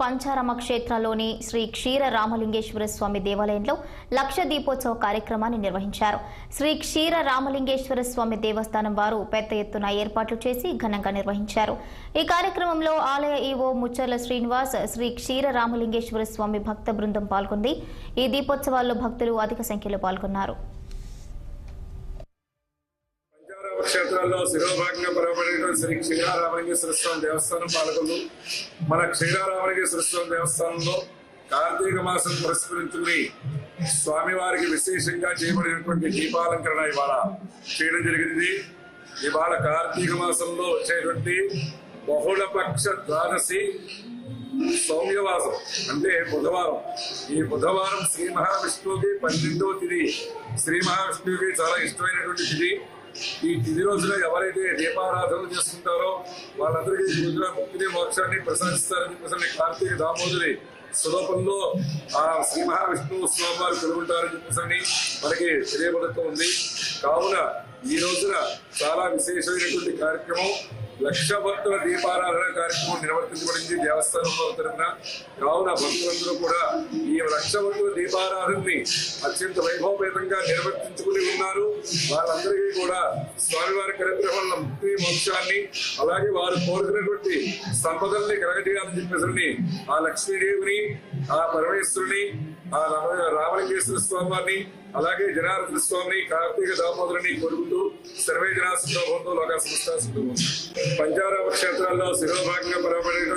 పంచారామ క్షేత్రంలోని శ్రీ క్షీర రామలింగేశ్వర స్వామి దేవాలయంలో లక్ష దీపోత్సవ కార్యక్రమాన్ని నిర్వహించారు. శ్రీ క్షీర రామలింగేశ్వర స్వామి దేవస్థానం వారు పెద్ద ఎత్తున ఏర్పాట్లు చేసి ఘనంగా నిర్వహించారు. ఈ కార్యక్రమంలో ఆలయ ఈవో ముచ్చర్ల శ్రీనివాస్, శ్రీ క్షీర రామలింగేశ్వర స్వామి భక్త బృందం పాల్గొంది. ఈ దీపోత్సవాల్లో భక్తులు అధిక సంఖ్యలో పాల్గొన్నారు. క్షేత్రాల్లో శిరోభాగంగా పరమపడిన శ్రీ క్షీరారామలింగేశ్వర స్వామి దేవస్థానం పాలకులు మన క్షీరారామలింగేశ్వర స్వామి దేవస్థానంలో కార్తీక మాసం పురస్కరించుకుని స్వామివారికి విశేషంగా చేయబడినటువంటి దీపాలంకరణ ఇవాళ చేయడం జరిగింది. ఇవాళ కార్తీక మాసంలో వచ్చేటువంటి బహుళపక్ష ద్వాదశి సౌమ్యవాసం అంటే బుధవారం. ఈ బుధవారం శ్రీ మహావిష్ణువుకి 12వ తిథి. శ్రీ మహావిష్ణువుకి చాలా ఇష్టమైనటువంటి తిథి. ఈ తిథి రోజున ఎవరైతే దీపారాధనలు చేసుకుంటారో వాళ్ళందరికీ ఈ రోజున ముక్తిని మోక్షాన్ని ప్రసాదిస్తారని చెప్పేసి కార్తీక దామోదరి స్వరూపంలో ఆ శ్రీ మహావిష్ణువు స్వామి వారు కలుగుంటారని చెప్పేసి మనకి తెలియబడుతూ ఉంది. కావున ఈ రోజున చాలా విశేషమైనటువంటి కార్యక్రమం లక్ష భక్తుల దీపారాధన కార్యక్రమం నిర్వర్తించబడింది దేవస్థానం తరఫున. కావున భక్తులందరూ కూడా ఈ లక్ష భక్తుల దీపారాధనని అత్యంత వైభవపేతంగా నిర్వర్తించుకుని ఉన్నారు. వాళ్ళందరికీ కూడా స్వామివారి అనుగ్రహం ముక్తి మోక్షాన్ని అలాగే వారు కోరుకున్నటువంటి సంపదల్ని కలగజేయాలని చెప్పేసి ఆ లక్ష్మీదేవిని, ఆ పరమేశ్వరుని, ఆ రామలింగేశ్వర స్వామి వారిని అలాగే జనార్దన స్వామిని, కార్తీక దామోదరుని కోరుకుంటూ సర్వే జనా సుఖంతో లోక సంస్థ పంచారామ క్షేత్రాల్లో శిరోభాగంగా పరమపడిన